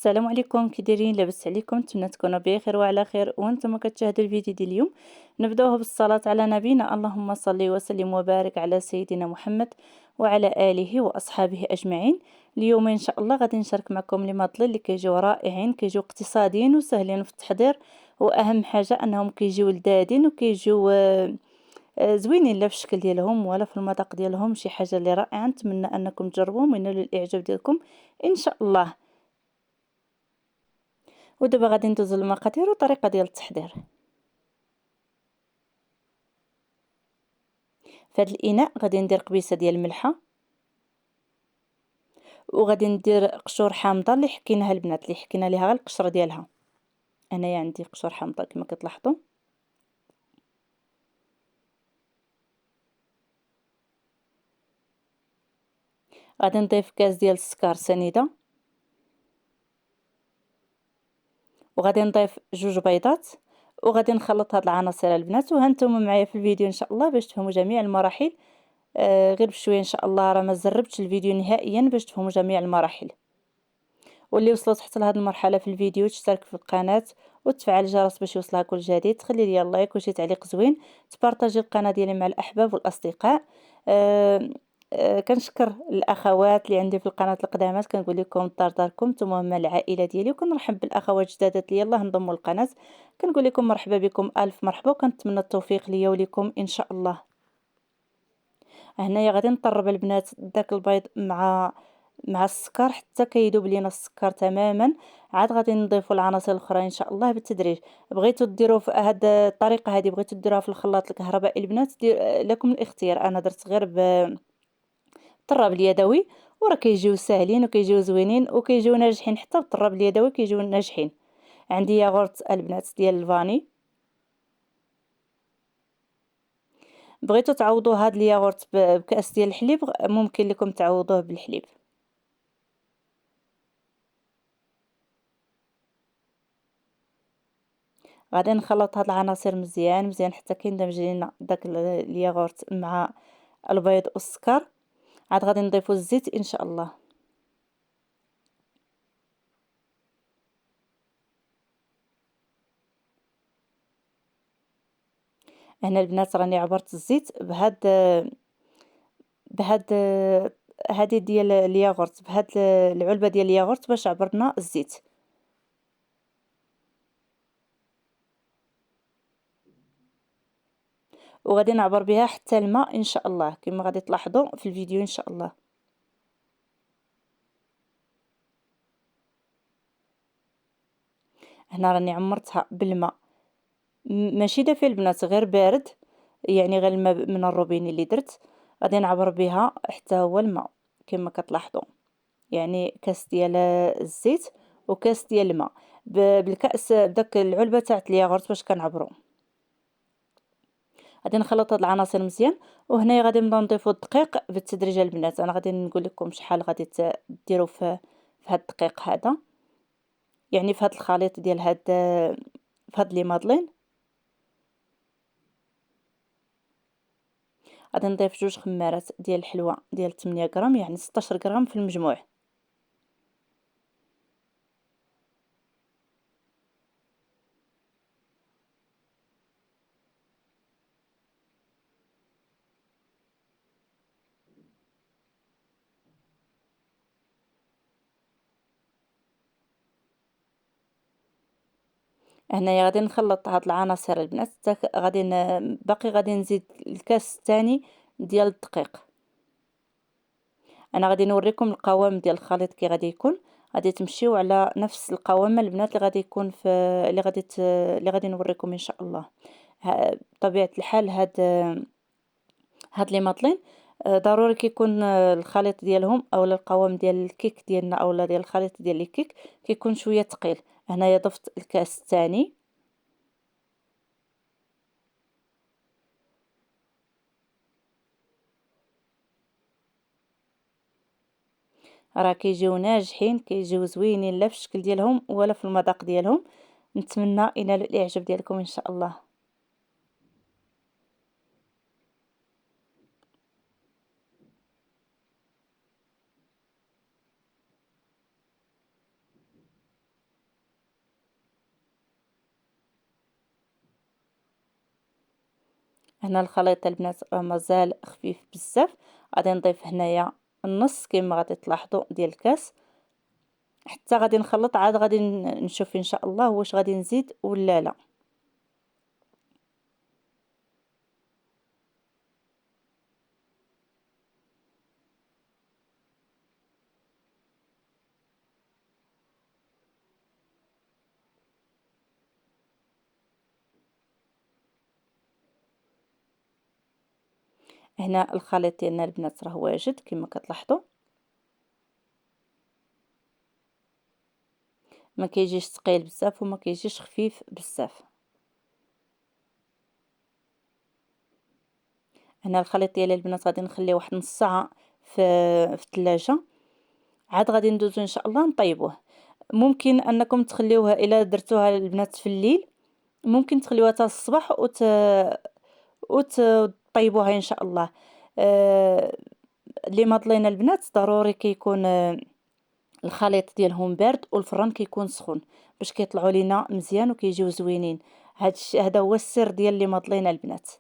السلام عليكم، كي دايرين؟ لاباس عليكم؟ نتمنى تكونوا بخير وعلى خير وانتم كتشاهدوا الفيديو ديال اليوم. نبداوه بالصلاه على نبينا، اللهم صل وسلم وبارك على سيدنا محمد وعلى اله واصحابه اجمعين. اليوم ان شاء الله غادي نشارك معكم لي ماطلين اللي كيجيو رائعين، كيجيو اقتصاديين وسهلين في التحضير، واهم حاجه انهم كيجيو لذاذين وكيجيو زوينين لا في الشكل ديالهم ولا في المذاق ديالهم، شي حاجه اللي رائعه. نتمنى انكم تجربوهم وينالوا الاعجاب ديالكم ان شاء الله. ودابا غادي ندوزو للمقادير والطريقه ديال التحضير. في هذا الاناء غادي ندير قبيصه ديال الملحه، وغادي ندير قشور حامضه اللي حكيناها البنات، اللي حكينا ليها غير القشره ديالها. انايا عندي قشور حامضه كما كتلاحظوا. غادي نضيف كاس ديال السكر سنيده، وغادي نضيف 2 بيضات، وغادي نخلط هاد العناصر البنات. وهانتوما معايا في الفيديو ان شاء الله باش تفهموا جميع المراحل. غير بشويه ان شاء الله، راه ما زربتش الفيديو نهائيا باش تفهموا جميع المراحل. واللي وصلت حتى لهاد المرحله في الفيديو تشترك في القناه وتفعل الجرس باش يوصلها كل جديد، تخلي لي اللايك وشي تعليق زوين، تبارطاجي القناه ديالي مع الاحباب والاصدقاء. كنشكر الاخوات اللي عندي في القناه القدامات، كنقول لكم دار داركم، نتوما هما العائله ديالي، وكنرحب بالاخوات الجداد اللي يلاه انضموا للقناه. كنقول لكم مرحبا بكم، الف مرحبا، وكنتمنى التوفيق ليا وليكم ان شاء الله. هنايا غادي نطرب البنات داك البيض مع السكر حتى كيذوب لينا السكر تماما. عاد غادي نضيفوا العناصر الاخرى ان شاء الله بالتدريج. بغيتوا ديروا في هاد الطريقه هذه، بغيتوا ديروها في الخلاط الكهربائي البنات، لكم الاختيار. انا درت غير بالطراب اليدوي، وراه كيجيو ساهلين وكيجيو زوينين وكيجيو ناجحين، حتى بالطراب اليدوي كيجيو ناجحين. عندي ياغورت البنات ديال الفاني. بغيتوا تعوضوا هاد الياغورت بكاس ديال الحليب، ممكن لكم تعوضوه بالحليب. غادي نخلط هاد العناصر مزيان مزيان حتى كيندمج لينا داك الياغورت مع البيض والسكر. عاد غادي نضيفو الزيت ان شاء الله. هنا البنات راني عبرت الزيت بهاد هادي ديال الياغورت، بهاد العلبه ديال الياغورت باش عبرنا الزيت. وغادي نعبر بها حتى الماء ان شاء الله كما غادي تلاحظوا في الفيديو ان شاء الله. هنا راني عمرتها بالماء، ماشي دافي البنات، غير بارد، يعني غير الماء من الروبيني اللي درت. غادي نعبر بها حتى هو الماء كما كتلاحظوا، يعني كاس ديال الزيت وكاس ديال الماء، بالكاس بداك العلبه تاع الياغورت باش كنعبروا. غادي نخلط هاد العناصر مزيان، وهنايا غادي نبداو نضيفوا الدقيق بالتدريج البنات. انا غادي نقول لكم شحال غادي ديروا في هاد الدقيق هذا، يعني في هاد الخليط ديال في هاد لي مادلين. غادي نضيف 2 خمارات ديال الحلوى ديال 8 غرام، يعني 16 غرام في المجموع. هنايا غادي نخلط هاد العناصر البنات غادي باقي غادي نزيد الكاس الثاني ديال الدقيق. انا غادي نوريكم القوام ديال الخليط كي غادي يكون. غادي تمشيو على نفس القوام البنات اللي غادي يكون في اللي غادي نوريكم ان شاء الله. بطبيعه الحال هاد لي ماطلين ضروري كيكون الخليط ديالهم اولا القوام ديال الكيك ديالنا اولا ديال الخليط ديال الكيك كيكون شويه ثقيل. هنايا ضفت الكاس الثاني. راه كيجيو ناجحين، كيجيو زوينين لا في الشكل ديالهم ولا في المذاق ديالهم. نتمنى ينال الاعجاب ديالكم ان شاء الله. هنا الخليط البنات راه مازال خفيف بزاف. غادي نضيف هنايا النص كما غادي تلاحظوا ديال الكاس، حتى غادي نخلط عاد غادي نشوف ان شاء الله واش غادي نزيد ولا لا. هنا الخليط ديالنا البنات راه واجد كما كتلاحظوا، ما كيجيش ثقيل بزاف وما كيجيش خفيف بزاف. هنا الخليط ديالي البنات غادي نخليه واحد نص ساعه في الثلاجه، عاد غادي ندوزو ان شاء الله نطيبوه. ممكن انكم تخليوها الا درتوها البنات في الليل، ممكن تخليوها حتى الصباح وتطيبوها ان شاء الله. لي مادلين البنات ضروري كيكون الخليط ديالهم بارد والفران كيكون سخون باش كيطلعوا لينا مزيان وكيجيو زوينين. هذا هو السر ديال لي مادلين البنات.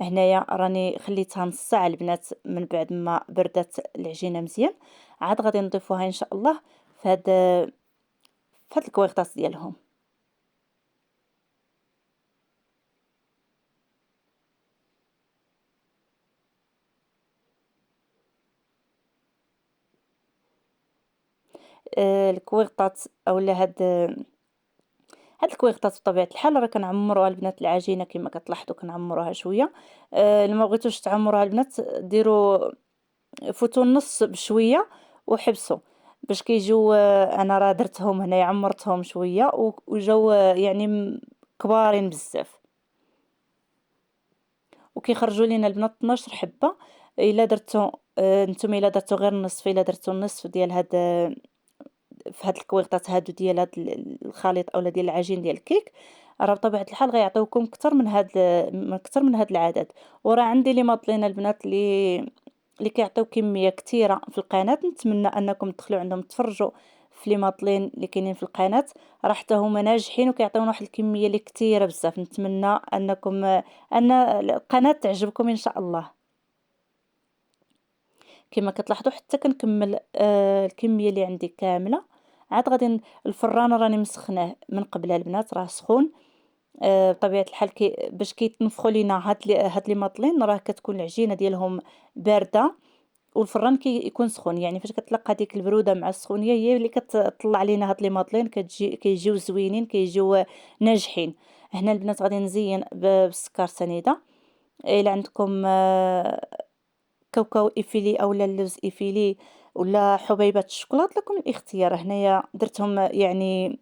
هنايا راني خليتها نص ساعه البنات من بعد ما بردت العجينه مزيان، عاد غادي نضيفوها ان شاء الله في هاد الكويغطاس ديالهم. الكويغطاس اولا هاد الكويغطاس بطبيعة الحال راه كنعمروها البنات العجينة كما كتلاحظوا كنعمروها شوية. الا ما بغيتوش تعمروها البنات ديروا فوتوا النص بشوية وحبسوا باش كيجيو. انا راه درتهم هنايا عمرتهم شوية وجاو يعني كبارين بزاف وكيخرجوا لينا البنات 12 حبة. الا درتو نتوما الا درتو غير النصف، الا درتو النصف ديال هاد في هاد الكويغطات هادو ديال هاد الخليط اولا ديال العجين ديال الكيك، راه بطبيعة الحال غيعطيوكم اكثر من هاد العدد. وراه عندي لي ماطلين البنات اللي كيعطيو كمية كثيرة في القناة، نتمنى انكم تدخلوا عندهم تفرجوا في لي ماطلين اللي كاينين في القناة، راه حتى هما ناجحين وكيعطيونا واحد الكمية اللي كثيرة بزاف. نتمنى انكم ان القناة تعجبكم ان شاء الله. كما كتلاحظوا حتى كنكمل الكميه اللي عندي كامله، عاد غادي الفران راني مسخناه من قبل البنات راه سخون. بطبيعه الحال باش كيتنفخوا لينا هاد لي ماطلين راه كتكون العجينه ديالهم بارده والفران كيكون سخون، يعني فاش كتلقى ديك البروده مع السخونيه هي اللي كتطلع لينا هاد لي ماطلين كيجيو زوينين كيجيو ناجحين. هنا البنات غادي نزين بالسكر سنيده. الا عندكم كاوكاو إيفيلي أولا اللوز إيفيلي ولا حبيبات الشوكولات لكم الاختيار. هنايا درتهم يعني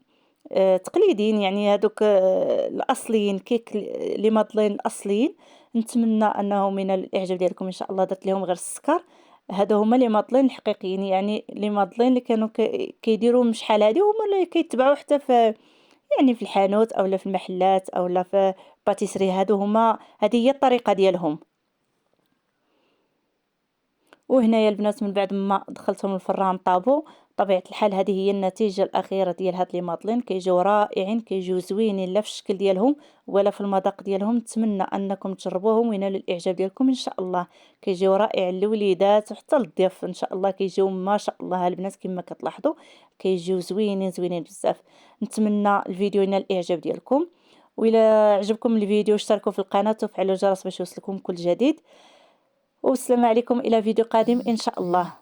تقليديين، يعني هادوك الأصليين كيك لي مادلين الأصليين. نتمنى أنه من الإعجاب ديالكم إن شاء الله. درت لهم غير السكر. هادو هما لي مادلين الحقيقيين، يعني لي مادلين اللي كانوا كيديروهم شحال هادي هما اللي كيتباعوا حتى في يعني في الحانوت أولا في المحلات أولا في باتيسري. هذه هي الطريقة ديالهم. وهنايا البنات من بعد ما دخلتهم الفران طابو، بطبيعة الحال هذه هي النتيجة الأخيرة ديال هاد لي ماطلين. كيجيو رائعين كيجيو زوينين لا في الشكل ديالهم ولا في المذاق ديالهم. نتمنى أنكم تجربوهم وينالوا الإعجاب ديالكم إن شاء الله. كيجيو رائعين للوليدات وحتى للضيوف إن شاء الله كيجيو ما شاء الله البنات كما كتلاحظوا كيجيو زوينين زوينين بزاف. نتمنى الفيديو ينال الإعجاب ديالكم، وإلا عجبكم الفيديو اشتركوا في القناة وفعلوا الجرس باش يوصلكم كل جديد. والسلام عليكم إلى فيديو قادم إن شاء الله.